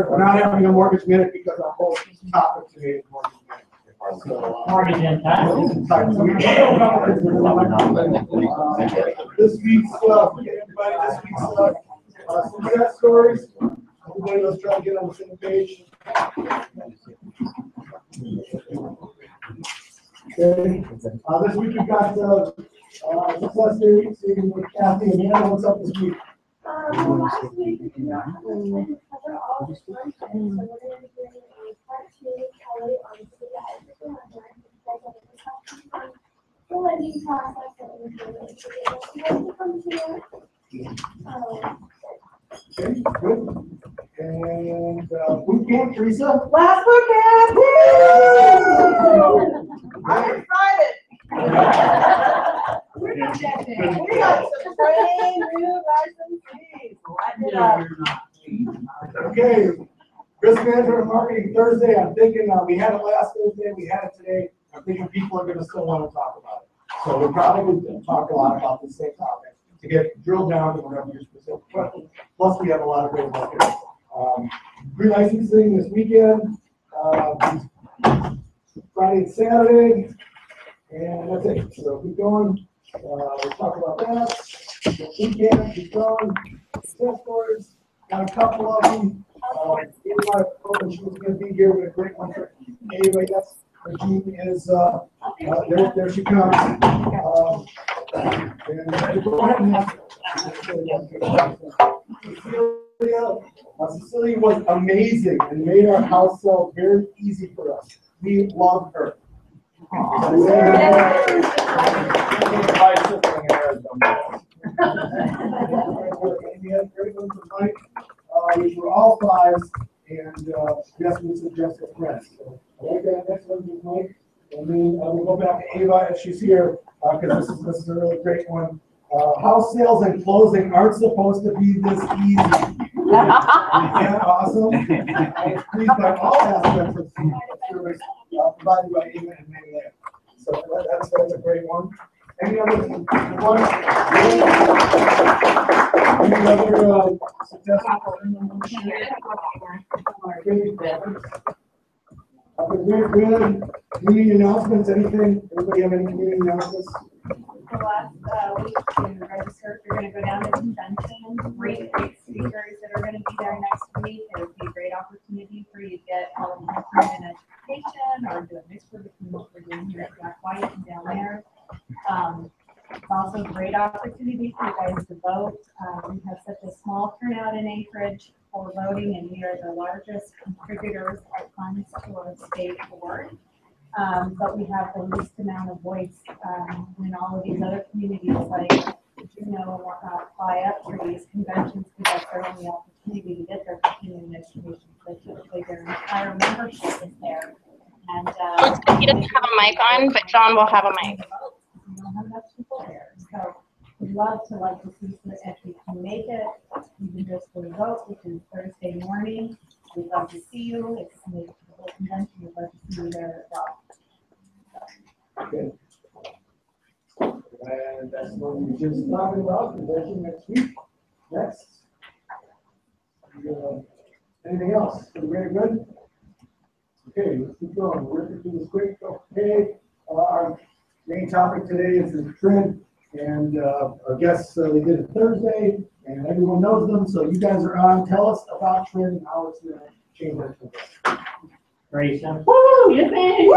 We're not having a mortgage minute because our whole topic today is mortgage minute. So, Mortgage in time. This week's, everybody, this week's some success stories. Everybody, let's try to get on the same page. Okay. This week we've got success stories with Kathy and Anna. What's up this week? Last week we did not cover all the content, so we're going to be doing a part 2 Kelly on the lending process that we're doing. So you have to come to Okay, good. And boot camp, Teresa? Last boot camp! I'm excited! We got some brand new licensees. Light it up. Okay, risk management and marketing Thursday. I'm thinking we had it last Thursday, we had it today. I'm thinking people are going to still want to talk about it. So we're probably going to talk a lot about the same topic to get drilled down to whatever your specific question. Plus, we have a lot of great marketers. Pre-licensing this weekend, Friday and Saturday, and that's it. So keep going. We'll talk about that. The weekend, keep going. Success stories, got a couple of them. Ava, she was going to be here with a great one for Ava. Yes, her team is there. She comes. And go ahead and ask Cecilia was amazing and made our house sell very easy for us. We love her. Which were all fives, and yes, we suggested friends. So I like that. Next one is Mike, and then we'll go back to Ava if she's here, because this is a really great one. House sales and closing aren't supposed to be this easy. Yeah, awesome. I was pleased by all aspects of service provided by Ava and Mary. So that's a great one. Any other one? Any other successful? Good. Community announcements, anything? Everybody have any community announcements? The last week to register if you're going to go down to convention. Great speakers that are going to be there next week. It would be a great opportunity for you to get all of your in education or do a mixture between what we're doing here at Black White and down there. It's also a great opportunity for you guys to vote. We have such a small turnout in Anchorage for voting, and we are the largest contributors of funds to our state board. But we have the least amount of voice in all of these other communities, like fly up to these conventions, because that's their only opportunity to get their continuing education. So typically their entire membership is there. And he doesn't have a mic on, but John will have a mic. We don't have enough people there. So we'd love to see if we can make it. You can just go vote, which is Thursday morning. We'd love to see you. It's the whole convention. We'd love to see you there as well. Okay. And that's what we just talking about, convention next week. Next. Anything else? Very good? Okay, let's keep going. We're going to do this quick. Okay. Our main topic today is the TRID, and our guests, they did it Thursday, and everyone knows them, so you guys are on. Tell us about TRID and how it's going to change our business. Very simple. Woo! You think? Woo!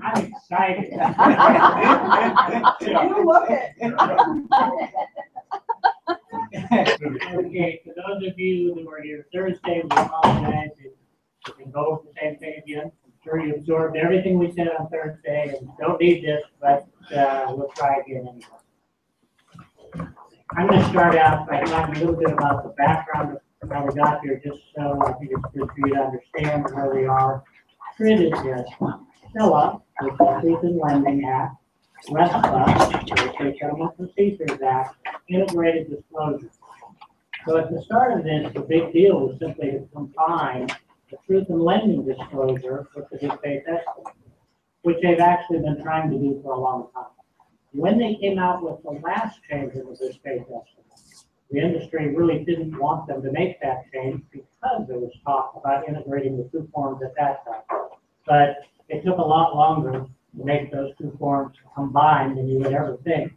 I'm excited. You look it. Okay, for those of you that were here Thursday, we apologize if we can go over the same thing again. I'm sure you absorbed everything we said on Thursday and don't need this, but we'll try again anyway. I'm going to start out by talking a little bit about the background of how we got here, just so I think it's good for you to understand where we are. TRID is this. NOAA, which is the Truth in Lending Act, RESPA, the Settlement Procedures Act, Integrated Disclosure. So at the start of this, the big deal was simply to combine the truth in lending disclosure with the good faith estimate, which they've actually been trying to do for a long time. When they came out with the last change of the good faith estimate, the industry really didn't want them to make that change because there was talk about integrating the two forms at that time. But it took a lot longer to make those two forms combined than you would ever think,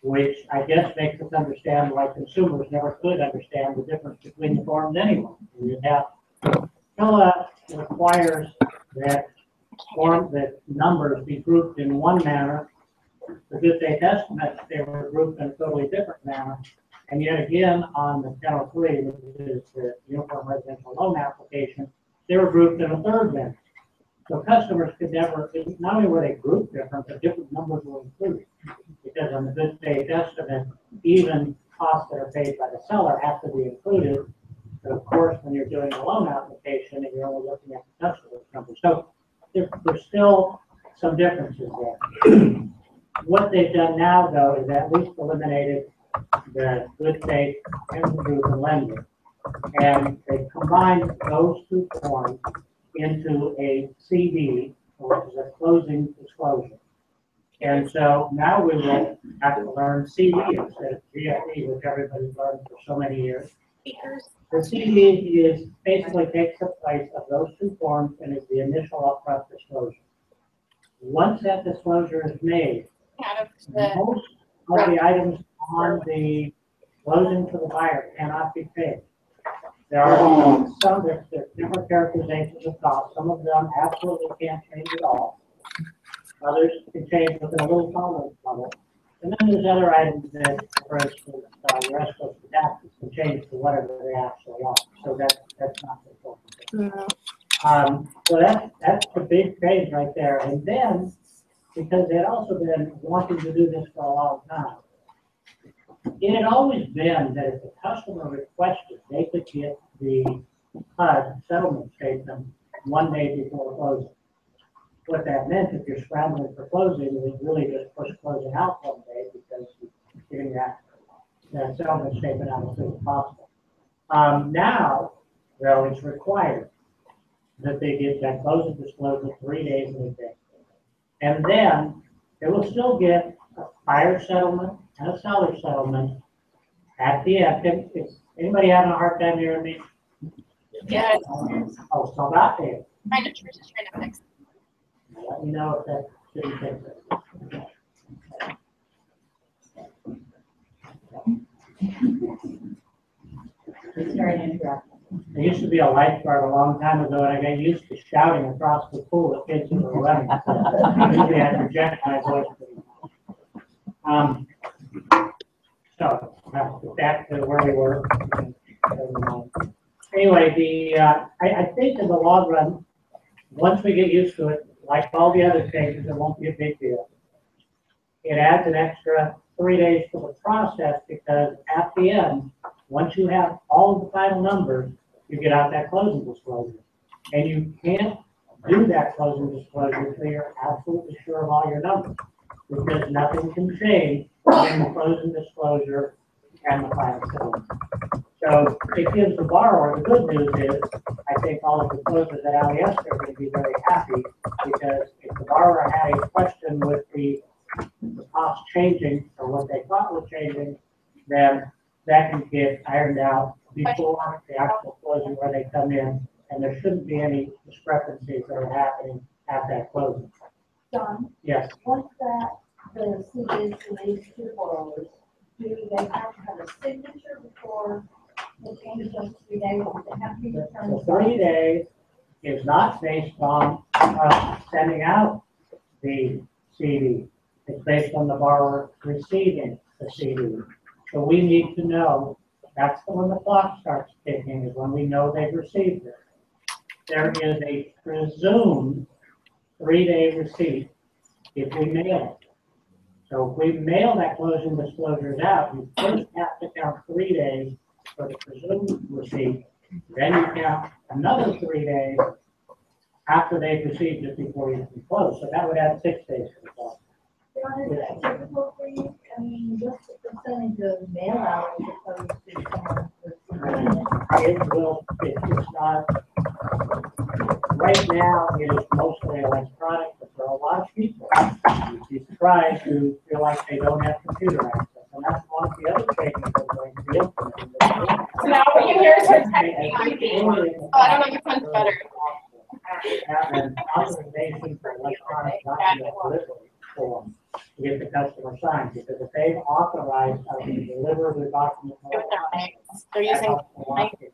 which I guess makes us understand why consumers never could understand the difference between the forms anyway. You have TILA requires that numbers be grouped in one manner. The good faith estimates, they were grouped in a totally different manner. And yet again, on the 1003, which is the Uniform Residential Loan Application, they were grouped in a third manner. So customers could never, not only were they grouped different, but different numbers were included. Because on the good faith estimate, even costs that are paid by the seller have to be included. But of course, when you're doing a loan application and you're only looking at the customer's numbers. So there's still some differences there. What they've done now, though, is at least eliminated the good faith and the proven lender. And they've combined those two forms into a CD, which is a closing disclosure. And so now we will have to learn CD instead of GFE, which everybody's learned for so many years. The CD basically takes the place of those two forms and is the initial upfront disclosure. Once that disclosure is made, most of the items on the closing to the buyer cannot be paid. There are some, there's different characterizations of costs. Some of them absolutely can't change at all. Others can change within a little tolerance level. And then there's other items that, for instance, the rest of the taxes can change to whatever they actually are. So that's not the important. So that's the big change right there. And then, because they had also been wanting to do this for a long time, it had always been that if the customer requested, they could get the HUD settlement statement one day before closing. What that meant, if you're scrambling for closing, is really just push closing out one day because you're getting that settlement statement out as soon as possible. Now, though, it's required that they get that closing disclosure 3 days in advance. And then they will still get a buyer settlement and a seller settlement at the end. Is anybody having a hard time hearing me? Yes. Oh, so that day. Trying to fix it. Let me know if that shouldn't fix it. Sorry to interrupt. I used to be a lifeguard a long time ago, and I got used to shouting across the pool at kids who were running. Usually I project my voice. So back to where we were. Anyway, I think in the long run, once we get used to it, like all the other changes, it won't be a big deal. It adds an extra 3 days to the process because at the end, once you have all of the final numbers, you get out that closing disclosure. And you can't do that closing disclosure until you're absolutely sure of all your numbers, because nothing can change between the closing disclosure and the final settlement. So it gives the borrower, the good news is, I think all of the closers at Aliesta are going to be very happy, because if the borrower had a question with the cost changing or what they thought was changing, then that can get ironed out before the actual closing where they come in, and there shouldn't be any discrepancies that are happening at that closing. John, Yes. once the CD is released to the borrowers, do they have to have a signature before the change of 3 days? Does it have to be returned? The 3 days is not based on sending out the CD. It's based on the borrower receiving the CD. So we need to know, that's when the clock starts ticking, is when we know they've received it. There is a presumed 3-day receipt if we mail it. So if we mail that closing disclosures out, you first have to count 3 days for the presumed receipt. Then you count another 3 days after they've received it before you can close. So that would add 6 days to the clock. John, is that typical for you? I mean, what's the percentage of mail out as opposed to someone with? It's not, right now, it is mostly electronic, but there are a lot of people you'd be surprised who feel like they don't have computer access. And that's one of the other changes we're going to be Yours are technically oh, I don't know which one's better. Have an authorization for electronic document delivery form to get the customer signed, because if they've authorized us to deliver the document. They're using.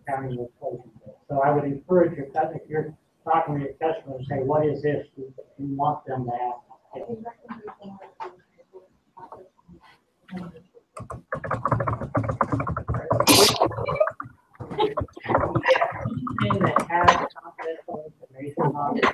County with closing. So I would encourage your, if you're talking to your customer, say, what is this? You want them to have. Anything that has confidential information on it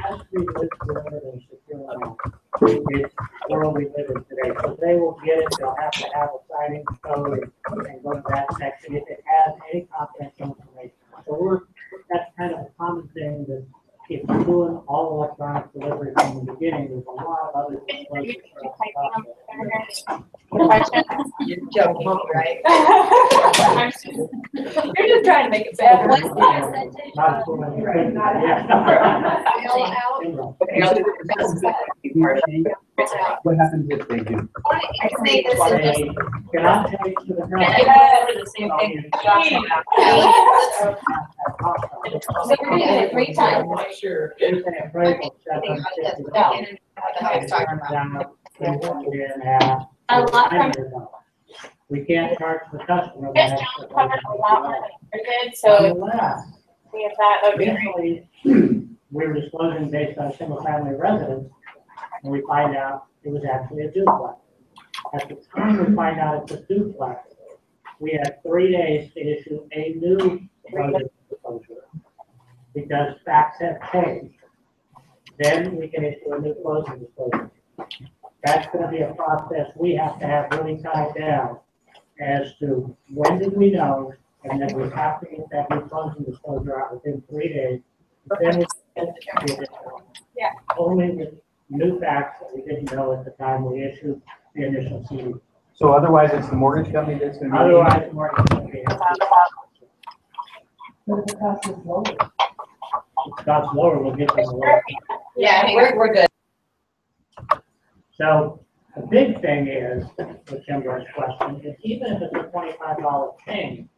has to be listed and secure. It's the world we live in today. So they will get it, they'll have to have a signing code and go to that section if it has any confidential information. So that's kind of a common thing that if you're doing all electronic delivery from the beginning, there's a lot of other disclosures. You're joking, right? You're just trying to make it better. What's the percentage Not of? so many. Right. What happens if they do? I say this is just. They cannot change to the ground. The same thing. Oh, So we're gonna do it 3 times. Sure. A lot from. We can't charge the customer. Yes, John covered a lot more than we did, so Unless, we have that, that'd be great. initially, we were disclosing based on single family residence, and we find out it was actually a duplex. At the time we find out it's a duplex, we had 3 days to issue a new residence disclosure, because facts have changed. Then we can issue a new closing disclosure. That's gonna be a process we have to have really tied down as to when did we know, and then we have to get that new closing disclosure out within 3 days. Then we can get the additional. Yeah. Only with new facts that we didn't know at the time we issued the initial CD. So otherwise, it's the mortgage company that's gonna be. Otherwise, more than likely, but if the cost is lower. if it costs lower, we'll get them lower. Yeah, we're good. So the big thing is, with Kimber's question, is even if it's a $25 change,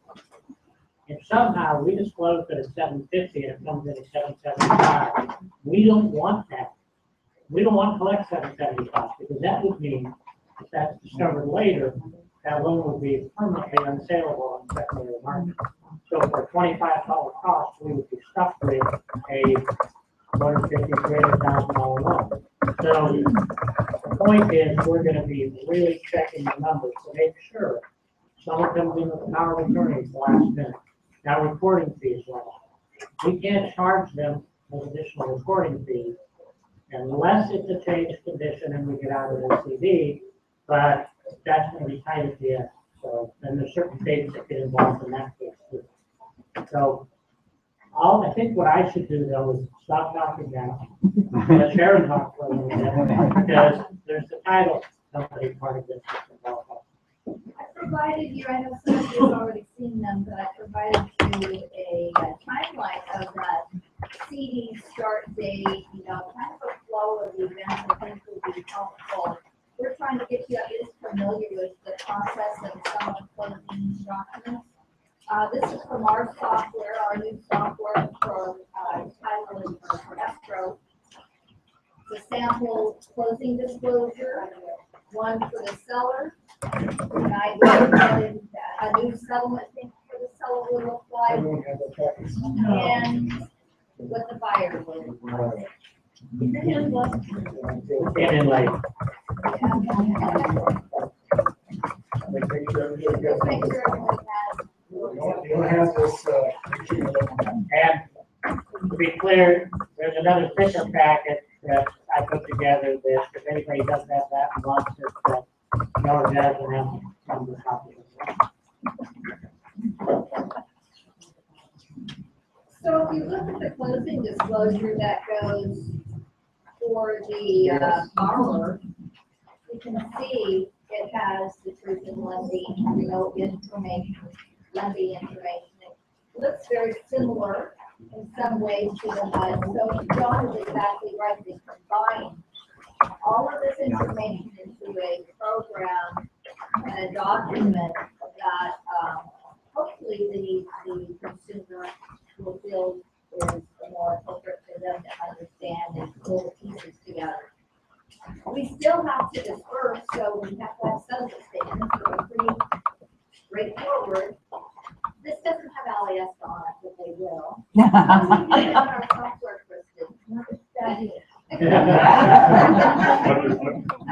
if somehow we disclose that it's $750 and it comes in at $775, we don't want that. We don't want to collect $775 because that would mean if that's discovered later, that loan would be permanently unsaleable on the secondary market. So for a $25 cost, we would be stuck with a $150,000 to $300,000 loan. So the point is, we're gonna be really checking the numbers to make sure someone comes in with a power of attorney at the last minute. Now, recording fees, well, we can't charge them with additional recording fees unless it's a changed condition and we get out of the CD, but that's gonna be tight at the end. So, and there's certain dates that get involved in that case too. So, I think what I should do though is stop talking now. Let Sharon talk for a little bit, because there's the title company part of this. I provided you, I know some of you have already seen them, but I provided you a timeline of that CD start date, you know, kind of a flow of the events I think will be helpful. We're trying to get you at least familiar with the process of some of the closing documents. This is from our software, our new software for title and for escrow. It's a sample closing disclosure, one for the seller. And I will a new settlement thing for the seller will look like, and what the buyer will. Keep your hands up. And then like, Make sure everybody gets Just make it. sure everyone has. You don't have this, make sure you look at it. and to be clear, there's another sticker packet that I put together that if anybody doesn't have that and wants it, no, it doesn't have some of the copies. So if you look at the closing disclosure that goes for the borrower, you can see it has the truth in lending, no information, lending information. It looks very similar in some ways to the HUD. So John is exactly right, they combine all of this information into a program and a document that hopefully hopefully the consumer will feel is more appropriate for them to understand and pull the pieces together. We still have to disperse, so we have to have settlement statements, so they're pretty straightforward. This doesn't have LAS on it, but they will. We did it on our software, Kristen. Not a bad idea.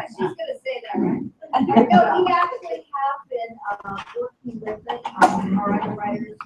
She's gonna say that, right? No, we actually have been, working with it, our underwriters